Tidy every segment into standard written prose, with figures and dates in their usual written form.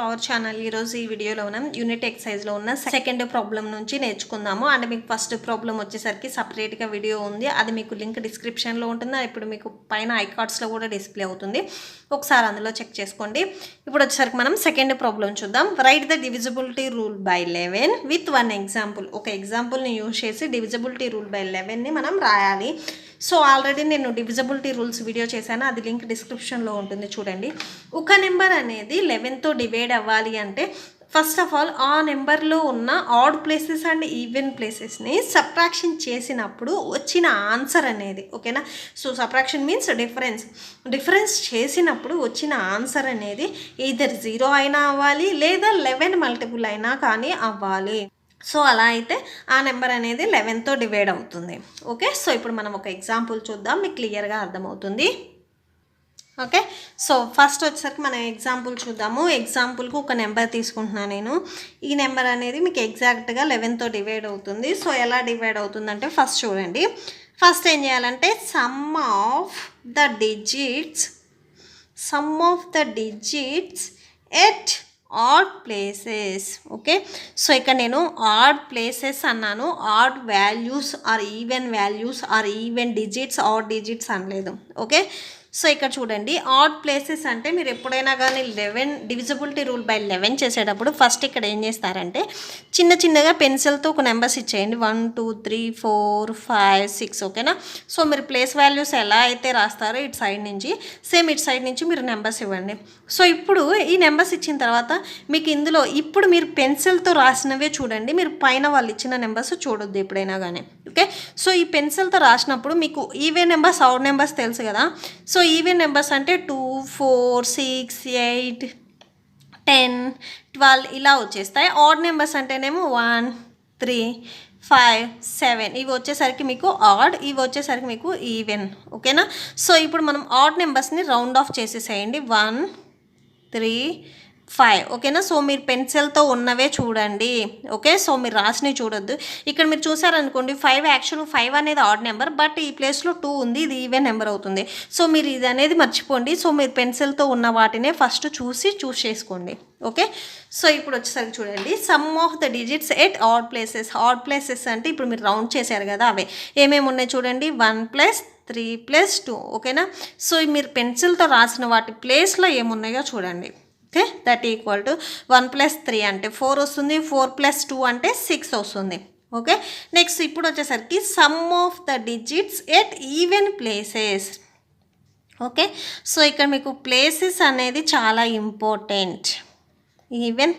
Our channel. ఈరోజు ఈ వీడియోలో మనం యూనిట్ ఎక్సైజ్లో ఉన్న సెకండ్ ప్రాబ్లం నుంచి నేర్చుకుందాము. అండ్ మీకు ఫస్ట్ ప్రాబ్లం వచ్చేసరికి సపరేట్గా వీడియో ఉంది, అది మీకు లింక్ డిస్క్రిప్షన్లో ఉంటుంది. ఇప్పుడు మీకు పైన ఐకార్డ్స్లో కూడా డిస్ప్లే అవుతుంది, ఒకసారి అందులో చెక్ చేసుకోండి. ఇప్పుడు వచ్చేసరికి మనం సెకండ్ ప్రాబ్లం చూద్దాం. Right the divisibility rule by 11 with one example. ఒక ఎగ్జాంపుల్ని యూజ్ చేసి డివిజిబిలిటీ రూల్ బై 11ని మనం రాయాలి. సో ఆల్రెడీ నేను డివిజిబిలిటీ రూల్స్ వీడియో చేశాను, అది లింక్ డిస్క్రిప్షన్లో ఉంటుంది, చూడండి. ఒక నెంబర్ అనేది 11తో డివైడ్ అవ్వాలి అంటే ఫస్ట్ ఆఫ్ ఆల్ ఆ నెంబర్లో ఉన్న ఆడ్ ప్లేసెస్ అండ్ ఈవెన్ ప్లేసెస్ని సబ్ట్రాక్షన్ చేసినప్పుడు వచ్చిన ఆన్సర్ అనేది, ఓకేనా. సో సబ్ట్రాక్షన్ మీన్స్ డిఫరెన్స్ చేసినప్పుడు వచ్చిన ఆన్సర్ అనేది ఈదర్ 0 అయినా అవ్వాలి, లేదా 11 మల్టిపుల్ అయినా కానీ అవ్వాలి. సో అలా అయితే ఆ నెంబర్ అనేది 11తో డివైడ్ అవుతుంది. ఓకే, సో ఇప్పుడు మనం ఒక ఎగ్జాంపుల్ చూద్దాం, మీకు క్లియర్గా అర్థమవుతుంది. ఓకే, సో ఫస్ట్ వచ్చేసరికి మనం ఎగ్జాంపుల్ చూద్దాము. ఎగ్జాంపుల్కి ఒక నెంబర్ తీసుకుంటున్నాను నేను. ఈ నెంబర్ అనేది మీకు ఎగ్జాక్ట్గా 11తో డివైడ్ అవుతుంది. సో ఎలా డివైడ్ అవుతుందంటే ఫస్ట్ చూడండి. ఫస్ట్ ఏం చేయాలంటే sum of the digits at odd places. Okay, so ఇక్కడ నేను ఆడ్ ప్లేసెస్ అన్నాను, odd values or even values or even digits, odd digits అనలేదు. ఓకే, సో ఇక్కడ చూడండి, ఆడ్ ప్లేసెస్ అంటే మీరు ఎప్పుడైనా కానీ 11 డివిజిబిలిటీ రూల్ బై 11 చేసేటప్పుడు ఫస్ట్ ఇక్కడ ఏం చేస్తారంటే చిన్నగా పెన్సిల్తో ఒక నెంబర్స్ ఇచ్చేయండి. 1 2 3 4 5 6. ఓకేనా, సో మీరు ప్లేస్ వాల్యూస్ ఎలా అయితే రాస్తారో ఇటు సైడ్ నుంచి, సేమ్ ఇటు సైడ్ నుంచి మీరు నెంబర్స్ ఇవ్వండి. సో ఇప్పుడు ఈ నెంబర్స్ ఇచ్చిన తర్వాత మీకు ఇందులో ఇప్పుడు మీరు పెన్సిల్తో రాసినవే చూడండి, మీరు పైన వాళ్ళు ఇచ్చిన నెంబర్స్ చూడొద్దు ఎప్పుడైనా కానీ. ఓకే, సో ఈ పెన్సిల్తో రాసినప్పుడు మీకు ఈవెన్ నెంబర్స్, ఆడ్ నెంబర్స్ తెలుసు కదా. సో ఈవెన్ నెంబర్స్ అంటే 2 4 6 8 10 12 ఇలా వచ్చేస్తాయి. ఆడ్ నెంబర్స్ అంటేనేమో 1 3 5 7 ఇవి వచ్చేసరికి మీకు ఆడ్, ఇవి వచ్చేసరికి మీకు ఈవెన్. ఓకేనా, సో ఇప్పుడు మనం ఆడ్ నెంబర్స్ని రౌండ్ ఆఫ్ చేసేసేయండి. 1 3 5. ఓకేనా, సో మీరు పెన్సిల్తో ఉన్నవే చూడండి. ఓకే, సో మీరు రాసినవి చూడొద్దు. ఇక్కడ మీరు చూసారనుకోండి 5 యాక్చువల్ 5 అనేది ఆడ్ నెంబర్, బట్ ఈ ప్లేస్లో 2 ఉంది, ఇది ఈవెన్ నెంబర్ అవుతుంది. సో మీరు ఇది అనేది మర్చిపోండి. సో మీరు పెన్సిల్తో ఉన్న వాటినే ఫస్ట్ చూస్ చేసుకోండి. ఓకే, సో ఇప్పుడు వచ్చేసరికి చూడండి, some of the digits at odd places. Odd places అంటే ఇప్పుడు మీరు రౌండ్ చేశారు కదా, అవే ఏమేమి ఉన్నాయి చూడండి. 1 + 3 + 2. ఓకేనా, సో మీరు పెన్సిల్తో రాసిన వాటి ప్లేస్లో ఏమున్నాయో చూడండి. ఓకే, దట్ ఈక్వల్ టు 1 + 3 అంటే 4 వస్తుంది, 4 + 2 అంటే 6 వస్తుంది. ఓకే, నెక్స్ట్ ఇప్పుడు వచ్చేసరికి some of the digits at even places. Okay, so ఇక్కడ మీకు ప్లేసెస్ అనేది చాలా ఇంపార్టెంట్, ఈవెన్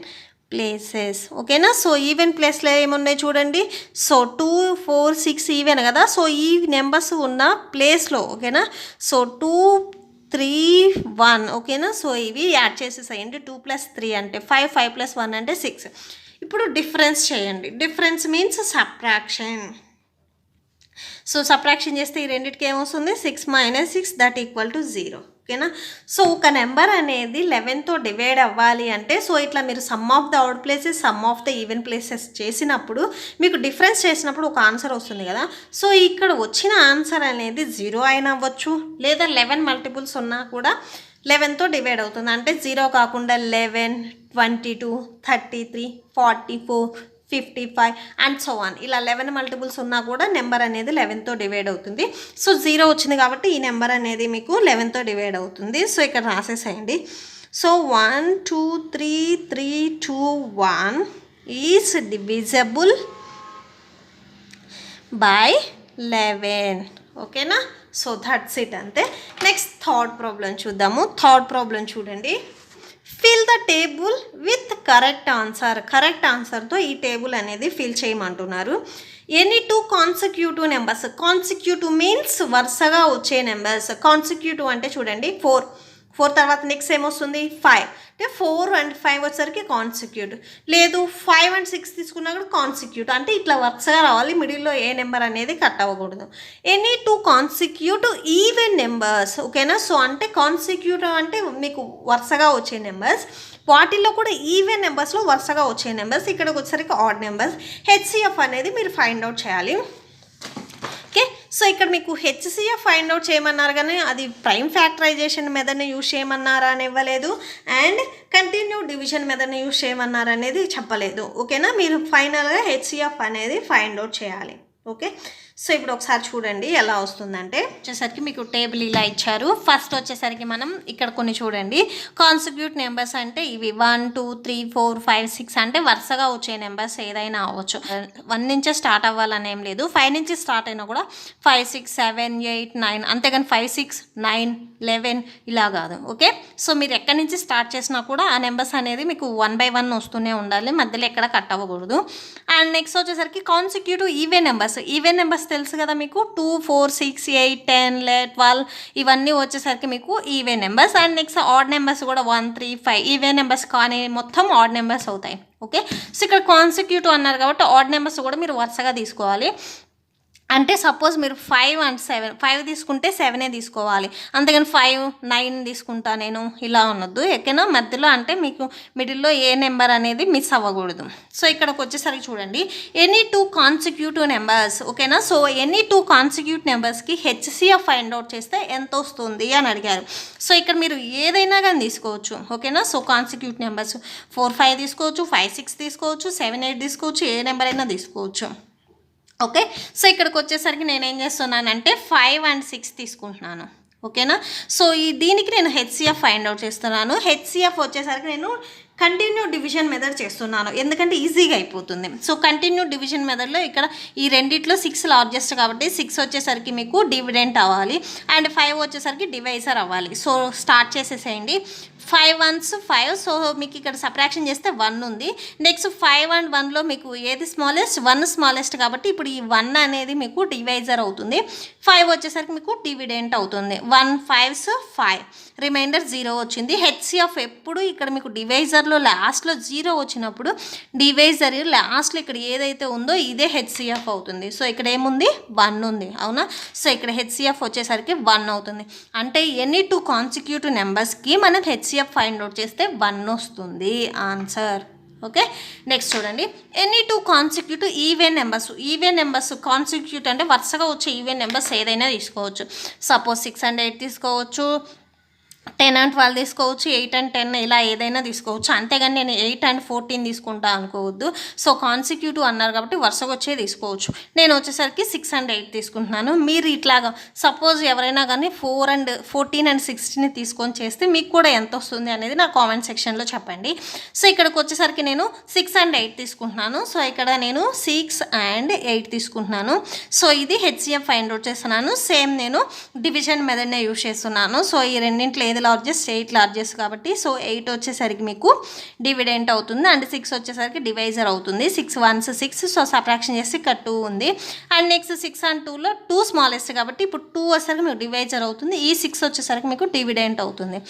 ప్లేసెస్. ఓకేనా, సో ఈవెన్ ప్లేస్లో ఏమున్నాయి చూడండి. సో 2 4 6 ఈవెన్ కదా, సో ఈ నెంబర్స్ ఉన్న ప్లేస్లో. ఓకేనా, సో 2 3 1. ఓకేనా, సో ఇవి యాడ్ చేసేసేయండి. 2 + 3 అంటే 5 5 + 1 అంటే 6. ఇప్పుడు డిఫరెన్స్ చేయండి. Difference means subtraction. So subtraction చేస్తే ఈ రెండింటికి ఏమొస్తుంది, 6 - 6 దట్ ఈక్వల్ టు 0. ఓకేనా, సో ఒక నెంబర్ అనేది 11తో డివైడ్ అవ్వాలి అంటే సో ఇట్లా మీరు some of the odd places, some of the even places చేసినప్పుడు మీకు డిఫరెన్స్ చేసినప్పుడు ఒక ఆన్సర్ వస్తుంది కదా. సో ఇక్కడ వచ్చిన ఆన్సర్ అనేది 0 అయినా అవ్వచ్చు, లేదా 11 మల్టిపుల్స్ ఉన్నా కూడా 11తో డివైడ్ అవుతుంది. అంటే 0 కాకుండా 11 22 33 44 55 అండ్ సో ఆన్, ఇలా 11 మల్టిపుల్స్ ఉన్నా కూడా నెంబర్ అనేది 11తో డివైడ్ అవుతుంది. సో 0 వచ్చింది కాబట్టి ఈ నెంబర్ అనేది మీకు 11తో డివైడ్ అవుతుంది. సో ఇక్కడ రాసేసేయండి. So 1 2 3 3 2 1 is divisible by 11. ఓకేనా, సో దట్స్ ఇట్, అంతే. నెక్స్ట్ థర్డ్ ప్రాబ్లం చూద్దాము. థర్డ్ ప్రాబ్లం చూడండి. Fill the table with correct answer. Correct ఆన్సర్తో ఈ టేబుల్ అనేది ఫిల్ చేయమంటున్నారు. Any 2 consecutive numbers. Consecutive means వరుసగా వచ్చే నెంబర్స్. కాన్సిక్యూటివ్ అంటే చూడండి 4 తర్వాత నెక్స్ట్ ఏమొస్తుంది 5. అంటే 4 and 5 వచ్చేసరికి కాన్సిక్యూటివ్. లేదు 5 and 6 తీసుకున్నా కూడా కాన్సిక్యూటివ్. అంటే ఇట్లా వరుసగా రావాలి, మిడిల్లో ఏ నెంబర్ అనేది కట్ అవ్వకూడదు. Any 2 consecutive even numbers. ఓకేనా, సో అంటే కాన్సిక్యూటివ్ అంటే మీకు వరుసగా వచ్చే నెంబర్స్, వాటిల్లో కూడా ఈవెన్ నెంబర్స్లో వరుసగా వచ్చే నెంబర్స్. ఇక్కడికి వచ్చేసరికి ఆడ్ నెంబర్స్. హెచ్సిఎఫ్ అనేది మీరు ఫైండ్ అవుట్ చేయాలి. ఓకే. సో ఇక్కడ మీకు హెచ్సిఎఫ్ ఫైండ్ అవుట్ చేయమన్నారు కానీ అది ప్రైమ్ ఫ్యాక్టరైజేషన్ మెథడ్ని యూజ్ చేయమన్నారా అని ఇవ్వలేదు, అండ్ కంటిన్యూ డివిజన్ మెథడ్ని యూజ్ చేయమన్నారు అనేది చెప్పలేదు. ఓకేనా, మీరు ఫైనల్గా హెచ్సిఎఫ్ అనేది ఫైండ్ అవుట్ చేయాలి. ఓకే, సో ఇప్పుడు ఒకసారి చూడండి ఎలా వస్తుందంటే వచ్చేసరికి మీకు టేబుల్ ఇలా ఇచ్చారు. ఫస్ట్ వచ్చేసరికి మనం ఇక్కడ కొన్ని చూడండి, కాన్సిక్యూట్ నెంబర్స్ అంటే ఇవి 1 2 3 4 5 6 అంటే వరుసగా వచ్చే నెంబర్స్ ఏదైనా అవ్వచ్చు. 1 నుంచే స్టార్ట్ అవ్వాలని ఏం లేదు, 5 నుంచి స్టార్ట్ అయినా కూడా 5 6 7 8 9 అంతేగాని 5 6 9 11 ఇలా కాదు. ఓకే, సో మీరు ఎక్కడి నుంచి స్టార్ట్ చేసినా కూడా ఆ నెంబర్స్ అనేది మీకు 1 by 1 వస్తూనే ఉండాలి, మధ్యలో ఎక్కడ కట్ అవ్వకూడదు. అండ్ నెక్స్ట్ వచ్చేసరికి కాన్సిక్యూటివ్ ఈవెన్ నెంబర్స్ తెలుసు కదా మీకు, 2 4 6 8 10 11 12 ఇవన్నీ వచ్చేసరికి మీకు even numbers. And next odd numbers కూడా 1 3 5 ఈవెన్ నెంబర్స్ కానీ మొత్తం ఆడ్ నెంబర్స్ అవుతాయి. ఓకే, సో ఇక్కడ కాన్సిక్యూటివ్ అన్నారు కాబట్టి ఆడ్ నెంబర్స్ కూడా మీరు వరుసగా తీసుకోవాలి. అంటే సపోజ్ మీరు 5 and 7 5 తీసుకుంటే 7 తీసుకోవాలి, అంతేగాని 5 9 తీసుకుంటా నేను ఇలా ఉండొద్దు. ఎక్కడైనా మధ్యలో అంటే మీకు మిడిల్లో ఏ నెంబర్ అనేది మిస్ అవ్వకూడదు. సో ఇక్కడికి వచ్చేసరికి చూడండి, ఎనీ 2 కాన్సిక్యూటివ్ నెంబర్స్. ఓకేనా, సో ఎనీ 2 కాన్సిక్యూటివ్ నెంబర్స్కి హెచ్సిఎఫ్ ఫైండ్ అవుట్ చేస్తే ఎంత వస్తుంది అని అడిగారు. సో ఇక్కడ మీరు ఏదైనా కానీ తీసుకోవచ్చు. ఓకేనా, సో కాన్సిక్యూటివ్ నెంబర్స్ 4 5 తీసుకోవచ్చు, 5 6 తీసుకోవచ్చు, 7 8 తీసుకోవచ్చు, ఏ నెంబర్ అయినా తీసుకోవచ్చు. ఓకే, సో ఇక్కడికి వచ్చేసరికి నేను ఏం చేస్తున్నానంటే 5 and 6 తీసుకుంటున్నాను. ఓకేనా, సో దీనికి నేను హెచ్సిఎఫ్ ఫైండ్ అవుట్ చేస్తున్నాను. హెచ్సిఎఫ్ వచ్చేసరికి నేను కంటిన్యూ డివిజన్ మెథడ్ చేస్తున్నాను, ఎందుకంటే ఈజీగా అయిపోతుంది. సో కంటిన్యూ డివిజన్ మెథడ్లో ఇక్కడ ఈ రెండిట్లో 6 లార్జెస్ట్ కాబట్టి 6 వచ్చేసరికి మీకు డివిడెంట్ అవ్వాలి, అండ్ 5 వచ్చేసరికి డివైజర్ అవ్వాలి. సో స్టార్ట్ చేసేసేయండి. 5 1s 5, సో మీకు ఇక్కడ సబ్ట్రాక్షన్ చేస్తే 1 ఉంది. నెక్స్ట్ 5 and 1లో మీకు ఏది స్మాలెస్ట్, 1 స్మాలెస్ట్ కాబట్టి ఇప్పుడు ఈ 1 అనేది మీకు డివైజర్ అవుతుంది. 5 వచ్చేసరికి మీకు డివిడెంట్ అవుతుంది. 1 5s 5, రిమైండర్ 0 వచ్చింది. హెచ్సిఎఫ్ ఎప్పుడు ఇక్కడ మీకు డివైజర్లో లాస్ట్లో 0 వచ్చినప్పుడు డివైజర్ లాస్ట్లో ఇక్కడ ఏదైతే ఉందో ఇదే హెచ్సిఎఫ్ అవుతుంది. సో ఇక్కడ ఏముంది, 1 ఉంది, అవునా. సో ఇక్కడ హెచ్సిఎఫ్ వచ్చేసరికి 1 అవుతుంది. అంటే ఎనీ 2 కాన్సిక్యూటివ్ నెంబర్స్కి మనం హెచ్సిఎఫ్ ఫైండ్ అవుట్ చేస్తే 1 వస్తుంది ఆన్సర్. ఓకే, నెక్స్ట్ చూడండి, any 2 consecutive even numbers consecutive అంటే వరుసగా వచ్చే ఈవెన్ నెంబర్స్ ఏదైనా తీసుకోవచ్చు. సపోజ్ 6 and 8 తీసుకోవచ్చు, 10 and 12 తీసుకోవచ్చు, 8 and 10 ఇలా ఏదైనా తీసుకోవచ్చు. అంతేగాని నేను 8 and 14 తీసుకుంటా అనుకోవద్దు. సో కాన్సిక్యూటివ్ అన్నారు కాబట్టి వరుసగా వచ్చే తీసుకోవచ్చు. నేను వచ్చేసరికి 6 and 8 తీసుకుంటున్నాను. మీరు ఇట్లాగా సపోజ్ ఎవరైనా కానీ 4 and 14 and 16 తీసుకొని చేస్తే మీకు కూడా ఎంత వస్తుంది అనేది నా కామెంట్ సెక్షన్లో చెప్పండి. సో ఇక్కడికి వచ్చేసరికి నేను 6 and 8 తీసుకుంటున్నాను. సో ఇక్కడ నేను 6 and 8 తీసుకుంటున్నాను. సో ఇది హెచ్సిఎఫ్ ఫైండ్ అవుట్ చేస్తున్నాను. సేమ్ నేను డివిజన్ మెథడ్నే యూజ్ చేస్తున్నాను. సో ఈ రెండింటిలో ఏది లార్జెస్ట్, 8 లార్జెస్ట్ కాబట్టి సో 8 వచ్చేసరికి మీకు డివిడెంట్ అవుతుంది, అండ్ 6 వచ్చేసరికి డివైజర్ అవుతుంది. 6 1s 6, సో సబ్ట్రాక్షన్ చేసి ఇక్కడ 2 ఉంది. అండ్ నెక్స్ట్ 6 and 2లో 2 స్మాలెస్ట్ కాబట్టి ఇప్పుడు 2 వచ్చేసరికి మీకు డివైజర్ అవుతుంది. ఈ 6 వచ్చేసరికి మీకు డివిడెంట్ అవుతుంది.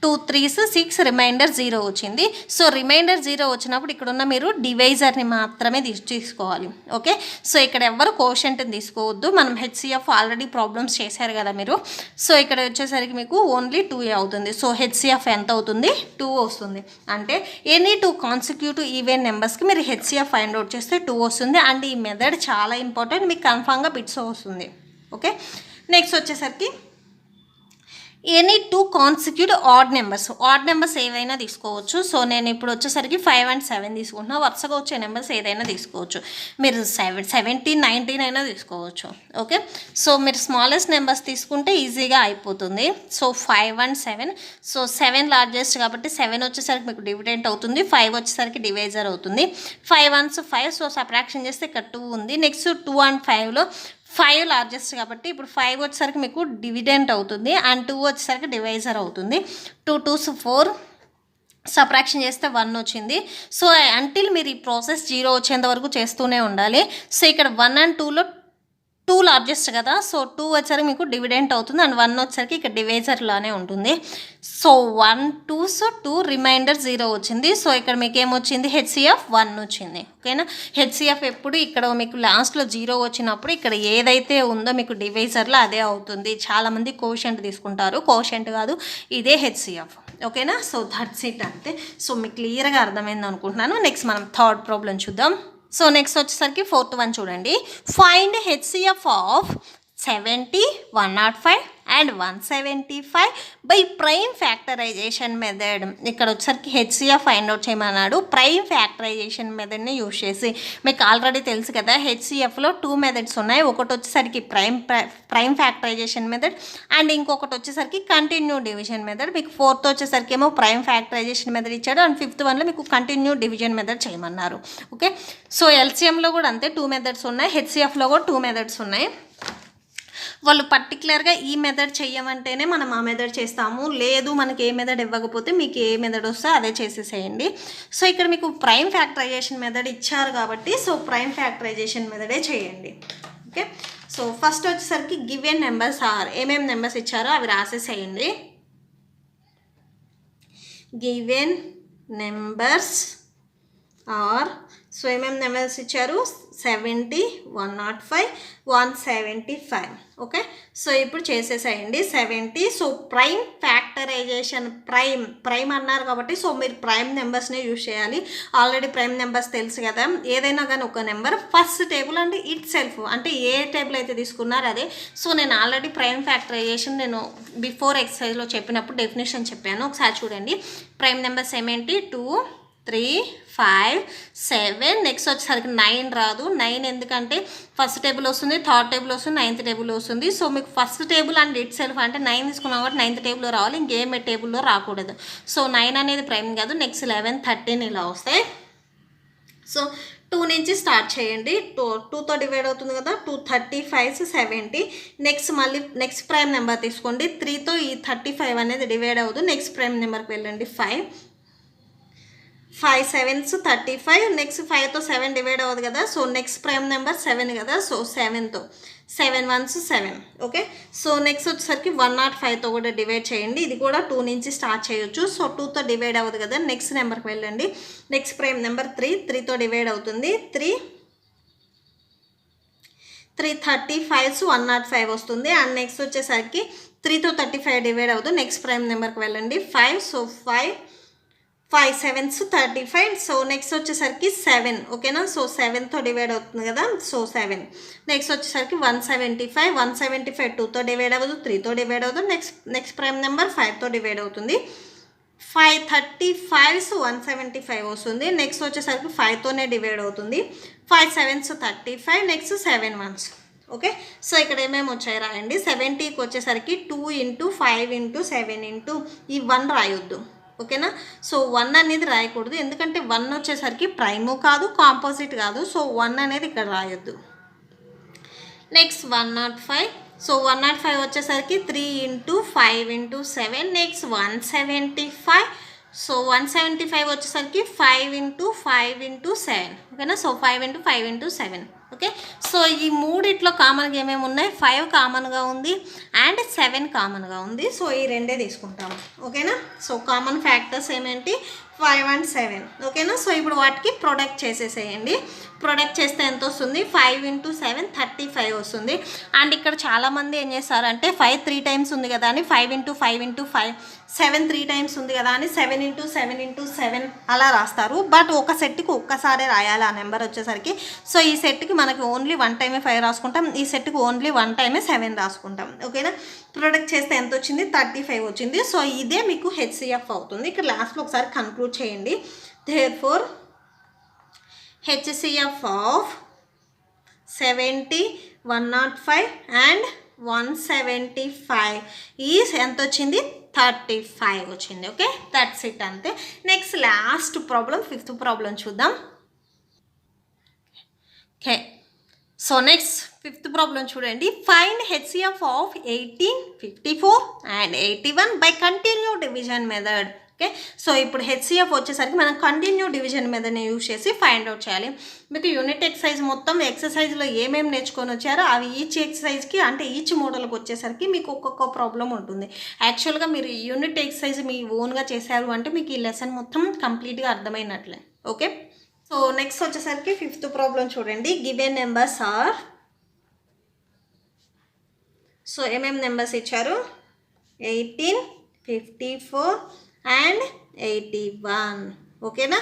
2 3s 6, రిమైండర్ 0 వచ్చింది. సో రిమైండర్ 0 వచ్చినప్పుడు ఇక్కడున్న మీరు డివైజర్ని మాత్రమే తీసుకోవాలి. ఓకే, సో ఇక్కడ ఎవరు కోషెంట్ని తీసుకోవద్దు. మనం హెచ్సిఎఫ్ ఆల్రెడీ ప్రాబ్లమ్స్ చేశారు కదా మీరు. సో ఇక్కడ వచ్చేసరికి మీకు ఓన్లీ 2 అవుతుంది. సో హెచ్సిఎఫ్ ఎంత అవుతుంది, 2 వస్తుంది. అంటే ఎనీ 2 కాన్సిక్యూటివ్ ఈవెన్ నెంబర్స్కి మీరు హెచ్సిఎఫ్ ఫైండ్ అవుట్ చేస్తే 2 వస్తుంది. అండ్ ఈ మెథడ్ చాలా ఇంపార్టెంట్, మీకు కన్ఫామ్గా బిట్స్ వస్తుంది. ఓకే, నెక్స్ట్ వచ్చేసరికి ఎనీ 2 కాన్సిక్యూటివ్ ఆడ్ నెంబర్స్ ఏవైనా తీసుకోవచ్చు. సో నేను ఇప్పుడు వచ్చేసరికి 5 and 7 తీసుకుంటున్నా. వరుసగా వచ్చే నెంబర్స్ ఏదైనా తీసుకోవచ్చు. మీరు 17 19 అయినా తీసుకోవచ్చు. ఓకే, సో మీరు స్మాలెస్ట్ నెంబర్స్ తీసుకుంటే ఈజీగా అయిపోతుంది. సో 5 and 7, సో 7 లార్జెస్ట్ కాబట్టి 7 వచ్చేసరికి మీకు డివిడెంట్ అవుతుంది, 5 వచ్చేసరికి డివైజర్ అవుతుంది. 5 1s 5, సో సబ్ట్రాక్షన్ చేస్తే ఇక్కడ 2 ఉంది. నెక్స్ట్ 2 and 5లో 5 లార్జెస్ట్ కాబట్టి ఇప్పుడు 5 వచ్చేసరికి మీకు డివిడెంట్ అవుతుంది, అండ్ 2 వచ్చేసరికి డివైజర్ అవుతుంది. 2 2s 4, సబ్ట్రాక్షన్ చేస్తే 1 వచ్చింది. సో అంటిల్ మీరు ఈ ప్రాసెస్ 0 వచ్చేంత వరకు చేస్తూనే ఉండాలి. సో ఇక్కడ 1 and 2లో 2 లార్జెస్ట్ కదా, సో 2 వచ్చేసరికి మీకు డివిడెంట్ అవుతుంది, అండ్ 1 వచ్చేసరికి ఇక్కడ డివైజర్లానే ఉంటుంది. సో 1 2s 2, రిమైండర్ 0 వచ్చింది. సో ఇక్కడ మీకు ఏమొచ్చింది, హెచ్సిఎఫ్ 1 వచ్చింది. ఓకేనా, హెచ్సిఎఫ్ ఎప్పుడు ఇక్కడ మీకు లాస్ట్లో 0 వచ్చినప్పుడు ఇక్కడ ఏదైతే ఉందో మీకు డివైజర్లో అదే అవుతుంది. చాలామంది కోషెంట్ తీసుకుంటారు, కోషెంట్ కాదు, ఇదే హెచ్సిఎఫ్. ఓకేనా, సో దట్స్ ఇట్ అంతే. సో మీకు క్లియర్గా అర్థమైంది అనుకుంటున్నాను. నెక్స్ట్ మనం థర్డ్ ప్రాబ్లం చూద్దాం. సో నెక్స్ట్ వచ్చేసరికి ఫోర్త్ వన్ చూడండి. Find HCF of 70, 105 and 175 by prime factorization method. ఇక్కడ వచ్చేసరికి హెచ్సిఎఫ్ ఫైండ్ అవుట్ చేయమన్నాడు ప్రైమ్ ఫ్యాక్టరైజేషన్ మెథడ్ని యూజ్ చేసి. మీకు ఆల్రెడీ తెలుసు కదా హెచ్సిఎఫ్లో 2 మెథడ్స్ ఉన్నాయి. ఒకటి వచ్చేసరికి ప్రైమ్ ఫ్యాక్టరైజేషన్ మెథడ్ అండ్ ఇంకొకటి వచ్చేసరికి కంటిన్యూ డివిజన్ మెథడ్. మీకు ఫోర్త్ వచ్చేసరికి ఏమో ప్రైమ్ ఫ్యాక్టరైజేషన్ మెథడ్ ఇచ్చాడు అండ్ ఫిఫ్త్ వన్లో మీకు కంటిన్యూ డివిజన్ మెథడ్ చేయమన్నారు. ఓకే, సో ఎల్సిఎంలో కూడా అంతే 2 మెథడ్స్ ఉన్నాయి, హెచ్సిఎఫ్లో కూడా 2 మెథడ్స్ ఉన్నాయి. వాళ్ళు పర్టికులర్గా ఈ మెథడ్ చెయ్యమంటేనే మనం ఆ మెథడ్ చేస్తాము, లేదు మనకి ఏ మెథడ్ ఇవ్వకపోతే మీకు ఏ మెథడ్ వస్తే అదే చేసేసేయండి. సో ఇక్కడ మీకు ప్రైమ్ ఫ్యాక్టరైజేషన్ మెథడ్ ఇచ్చారు కాబట్టి సో ప్రైమ్ ఫ్యాక్టరైజేషన్ మెథడే చేయండి. ఓకే, సో ఫస్ట్ వచ్చేసరికి గివెన్ నెంబర్స్ ఆర్, ఏమేమి నెంబర్స్ ఇచ్చారో అవి రాసేసేయండి. గివెన్ నెంబర్స్ ఆర్, సో ఏమేమి నెంబర్స్ ఇచ్చారు 70, 105, 175. ఓకే, సో ఇప్పుడు చేసేసేయండి 70. సో ప్రైమ్ ఫ్యాక్టరైజేషన్ ప్రైమ్ అన్నారు కాబట్టి సో మీరు ప్రైమ్ నెంబర్స్నే యూజ్ చేయాలి. ఆల్రెడీ ప్రైమ్ నెంబర్స్ తెలుసు కదా, ఏదైనా కానీ ఒక నెంబర్ ఫస్ట్ టేబుల్ అంటే ఇట్ సెల్ఫ్ అంటే ఏ టేబుల్ అయితే తీసుకున్నారో అదే. సో నేను ఆల్రెడీ ప్రైమ్ ఫ్యాక్టరైజేషన్ నేను బిఫోర్ ఎక్సర్సైజ్లో చెప్పినప్పుడు డెఫినేషన్ చెప్పాను, ఒకసారి చూడండి. Prime numbers ఏమేంటి 2, 3, 5, 7. నెక్స్ట్ వచ్చేసరికి 9 రాదు. 9 ఎందుకంటే ఫస్ట్ టేబుల్ వస్తుంది, థర్డ్ టేబుల్ వస్తుంది, 9th టేబుల్ వస్తుంది. సో మీకు first table and it self అంటే 9 తీసుకున్నాం కాబట్టి 9th టేబుల్లో రావాలి, ఇంకేం టేబుల్లో రాకూడదు. సో 9 అనేది ప్రైమ్ కాదు. నెక్స్ట్ 11, 13 ఇలా వస్తాయి. సో 2 నుంచి స్టార్ట్ చేయండి. 2తో డివైడ్ అవుతుంది కదా, 2 35, 70. నెక్స్ట్ మళ్ళీ నెక్స్ట్ ప్రైమ్ నెంబర్ తీసుకోండి. 3తో ఈ 35 అనేది డివైడ్ అవ్వదు. నెక్స్ట్ ప్రైమ్ నెంబర్కి వెళ్ళండి 5 7s 35. నెక్స్ట్ 5తో 7 డివైడ్ అవ్వదు కదా, సో నెక్స్ట్ ప్రైమ్ నెంబర్ 7 కదా, సో 7తో 7 1s 7. ఓకే, సో నెక్స్ట్ వచ్చేసరికి 105తో కూడా డివైడ్ చేయండి. ఇది కూడా 2 నుంచి స్టార్ట్ చేయొచ్చు. సో 2తో డివైడ్ అవ్వదు కదా, నెక్స్ట్ నెంబర్కి వెళ్ళండి. నెక్స్ట్ ప్రైమ్ నెంబర్ 3తో డివైడ్ అవుతుంది. 3 35s 105 వస్తుంది. అండ్ నెక్స్ట్ వచ్చేసరికి 3తో 35 డివైడ్ అవ్వదు. నెక్స్ట్ ప్రైమ్ నెంబర్కి వెళ్ళండి 5. So 5 7s 35. సో నెక్స్ట్ వచ్చేసరికి 7. ఓకేనా, సో 7తో డివైడ్ అవుతుంది కదా, సో 7. నెక్స్ట్ వచ్చేసరికి 175 2తో డివైడ్ అవ్వదు, 3తో డివైడ్ అవ్వదు. నెక్స్ట్ ప్రైమ్ నెంబర్ 5తో డివైడ్ అవుతుంది. 535s 175 వస్తుంది. నెక్స్ట్ వచ్చేసరికి 5తోనే డివైడ్ అవుతుంది. 5 7s 35. Next 7 1s. Okay, so ఇక్కడ ఏమేమి వచ్చాయి రాయండి. 70కి వచ్చేసరికి 2 × 5 × 7 ఈ 1 రాయొద్దు. ఓకేనా, సో 1 అనేది రాయకూడదు ఎందుకంటే 1 వచ్చేసరికి ప్రైము కాదు, కాంపోజిట్ కాదు. సో 1 అనేది ఇక్కడ రాయొద్దు. నెక్స్ట్ 105. సో 105 వచ్చేసరికి 3 × 5 × 7. నెక్స్ట్ 175. సో 175 వచ్చేసరికి 5 × 5 × 7. ఓకేనా, సో 5 × 5 × 7. ఓకే, సో ఈ మూడిట్లో కామన్గా ఏమేమి ఉన్నాయి, 5 కామన్గా ఉంది అండ్ 7 కామన్గా ఉంది. సో ఈ రెండే తీసుకుంటాము. ఓకేనా, సో కామన్ ఫ్యాక్టర్స్ ఏమేంటి 5 and 7. ఓకేనా, సో ఇప్పుడు వాటికి ప్రొడక్ట్ చేసేసేయండి. ప్రొడక్ట్ చేస్తే ఎంత వస్తుంది 5 × 7 35 వస్తుంది. అండ్ ఇక్కడ చాలామంది ఏం చేస్తారంటే 5 3 టైమ్స్ ఉంది కదా అని 5 × 5 × 5, 7 3 టైమ్స్ ఉంది కదా అని 7 × 7 × 7 అలా రాస్తారు. బట్ ఒక సెట్కి ఒక్కసారే రాయాలి ఆ నెంబర్ వచ్చేసరికి. సో ఈ సెట్కి మనకి ఓన్లీ 1 టైమే 5 రాసుకుంటాం, ఈ సెట్కి ఓన్లీ 1 టైమే 7 రాసుకుంటాం. ఓకేనా, ప్రొడక్ట్ చేస్తే ఎంత వచ్చింది 35 వచ్చింది. సో ఇదే మీకు హెచ్సిఎఫ్ అవుతుంది. ఇక్కడ లాస్ట్లో ఒకసారి కన్క్లూడ్ చేయండి. Therefore HCF of 70, 105 and 175 is ఎంత వచ్చింది 35 వచ్చింది. ఓకే, దట్స్ ఇట్ అంతే. Next last problem 5th problem చూద్దాం. Okay, so next 5th problem చూడండి. Find HCF of 18, 54 and 81 by continue division method. ఓకే, సో ఇప్పుడు హెచ్సిఎఫ్ వచ్చేసరికి మనం కంటిన్యూ డివిజన్ మెథడ్ని యూజ్ చేసి ఫైండ్ అవుట్ చేయాలి. మీకు యూనిట్ ఎక్సర్సైజ్ మొత్తం ఎక్సర్సైజ్లో ఏమేమి నేర్చుకొని వచ్చారో అవి ఈచ్ ఎక్సర్సైజ్కి అంటే ఈచ్ మోడల్కి వచ్చేసరికి మీకు ఒక్కొక్క ప్రాబ్లం ఉంటుంది. యాక్చువల్గా మీరు యూనిట్ ఎక్సర్సైజ్ మీ ఓన్గా చేశారు అంటే మీకు ఈ లెసన్ మొత్తం కంప్లీట్గా అర్థమైనట్లే. ఓకే, సో నెక్స్ట్ వచ్చేసరికి 5th ప్రాబ్లం చూడండి. గివెన్ నెంబర్స్ ఆర్, సో ఏమేమి నెంబర్స్ ఇచ్చారు 18, 54 and 81. ఓకేనా,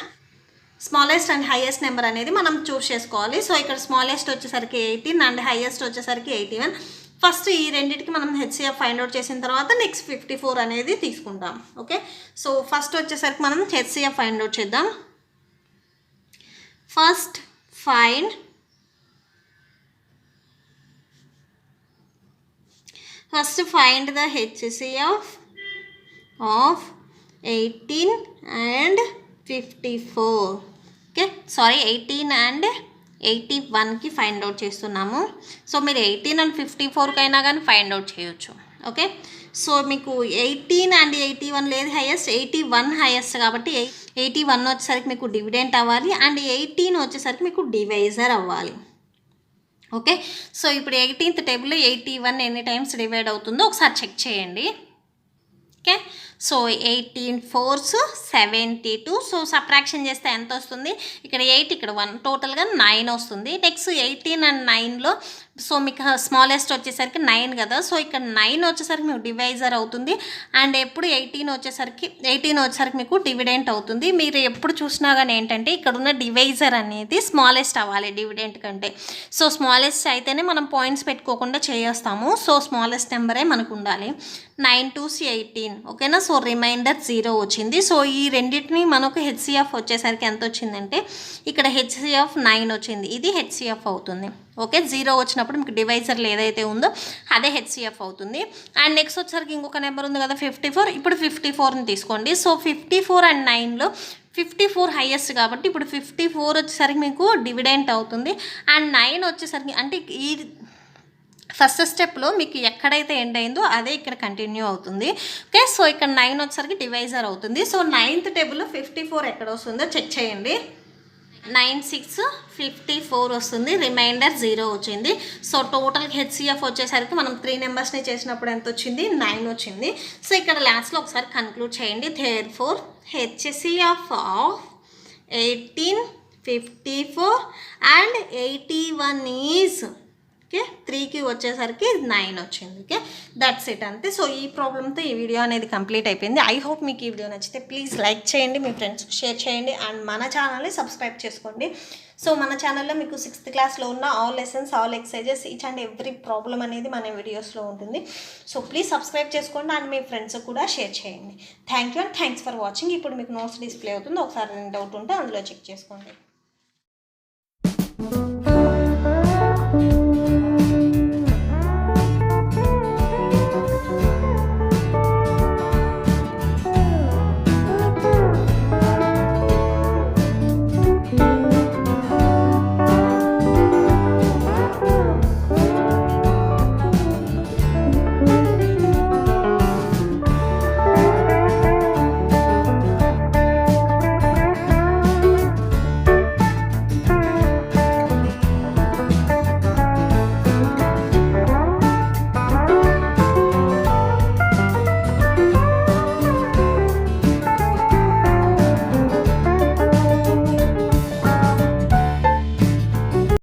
స్మాలెస్ట్ అండ్ హైయెస్ట్ నెంబర్ అనేది మనం చూస్ చేసుకోవాలి. సో ఇక్కడ స్మాలెస్ట్ వచ్చేసరికి 18 అండ్ హైయెస్ట్ వచ్చేసరికి 81. ఫస్ట్ ఈ రెండింటికి మనం హెచ్సిఎఫ్ ఫైండ్ అవుట్ చేసిన తర్వాత నెక్స్ట్ 54 అనేది తీసుకుంటాం. ఓకే, సో ఫస్ట్ వచ్చేసరికి మనం హెచ్సిఎఫ్ ఫైండ్ అవుట్ చేద్దాం. First find the HCF of 18 and 54. Okay, sorry 18 and 81కి ఫైండ్ అవుట్ చేస్తున్నాము. సో మీరు 18 and 54కి అయినా కానీ ఫైండ్ అవుట్ చేయొచ్చు. ఓకే, సో మీకు 18 and 81 లేదు హైయెస్ట్, 81 హైయెస్ట్ కాబట్టి 81 వచ్చేసరికి మీకు డివిడెంట్ అవ్వాలి అండ్ 18 వచ్చేసరికి మీకు డివైజర్ అవ్వాలి. ఓకే, సో ఇప్పుడు 18th టేబుల్లో 81 ఎన్ని టైమ్స్ డివైడ్ అవుతుందో ఒకసారి చెక్ చేయండి. Okay, so 18 4s 72. So subtraction చేస్తే ఎంత వస్తుంది? ఇక్కడ 8 ఇక్కడ 1 టోటల్గా 9 వస్తుంది. నెక్స్ట్ 18 and 9లో సో మీకు స్మాలెస్ట్ వచ్చేసరికి 9 కదా, సో ఇక్కడ 9 వచ్చేసరికి మీకు డివైజర్ అవుతుంది అండ్ ఎప్పుడు 18 వచ్చేసరికి మీకు డివిడెంట్ అవుతుంది. మీరు ఎప్పుడు చూసినా కానీ ఏంటంటే ఇక్కడ ఉన్న డివైజర్ అనేది స్మాలెస్ట్ అవ్వాలి డివిడెంట్ కంటే. సో స్మాలెస్ట్ అయితేనే మనం పాయింట్స్ పెట్టుకోకుండా చేస్తాము. సో స్మాలెస్ట్ నెంబరే మనకు ఉండాలి. 9 2s 18. ఓకేనా, సో రిమైండర్ 0 వచ్చింది. సో ఈ రెండింటిని మనకు హెచ్సిఎఫ్ వచ్చేసరికి ఎంత వచ్చిందంటే ఇక్కడ హెచ్సిఎఫ్ 9 వచ్చింది, ఇది హెచ్సిఎఫ్ అవుతుంది. ఓకే, 0 వచ్చినప్పుడు మీకు డివైజర్లు ఏదైతే ఉందో అదే హెచ్సిఎఫ్ అవుతుంది. అండ్ నెక్స్ట్ వచ్చేసరికి ఇంకొక నెంబర్ ఉంది కదా 54. ఇప్పుడు 54ని తీసుకోండి. సో 54 and 9లో 54 హైయెస్ట్ కాబట్టి ఇప్పుడు 54 వచ్చేసరికి మీకు డివిడెంట్ అవుతుంది అండ్ 9 వచ్చేసరికి అంటే ఈ ఫస్ట్ స్టెప్లో మీకు ఎక్కడైతే ఎండ్ అయిందో అదే ఇక్కడ కంటిన్యూ అవుతుంది. ఓకే, సో ఇక్కడ 9 వచ్చేసరికి డివైజర్ అవుతుంది. సో 9th టేబుల్లో 54 ఎక్కడ వస్తుందో చెక్ చేయండి. 9 6 54 వస్తుంది, రిమైండర్ 0 వచ్చింది. సో టోటల్ హెచ్సిఎఫ్ వచ్చేసరికి మనం 3 నెంబర్స్ని చేసినప్పుడు ఎంత వచ్చింది? 9 వచ్చింది. సో ఇక్కడ లాస్ట్లో ఒకసారి కన్క్లూడ్ చేయండి. Therefore HCF of 18 54 and 81 is okay 3కి వచ్చేసరికి 9 వచ్చింది. ఓకే, దట్స్ ఇట్ అంతే. సో ఈ ప్రాబ్లమ్తో ఈ వీడియో అనేది కంప్లీట్ అయిపోయింది. ఐ హోప్ మీకు ఈ వీడియో నచ్చితే ప్లీజ్ లైక్ చేయండి, మీ ఫ్రెండ్స్కి షేర్ చేయండి అండ్ మన ఛానల్ని సబ్స్క్రైబ్ చేసుకోండి. సో మన ఛానల్లో మీకు 6th క్లాస్లో ఉన్న all lessons, all exercises, each and every problem అనేది మన వీడియోస్లో ఉంటుంది. సో ప్లీజ్ సబ్స్క్రైబ్ చేసుకోండి అండ్ మీ ఫ్రెండ్స్కి కూడా షేర్ చేయండి. Thank you and thanks for watching. ఇప్పుడు మీకు నోట్స్ డిస్ప్లే అవుతుంది, ఒకసారి డౌట్ ఉంటే అందులో చెక్ చేసుకోండి.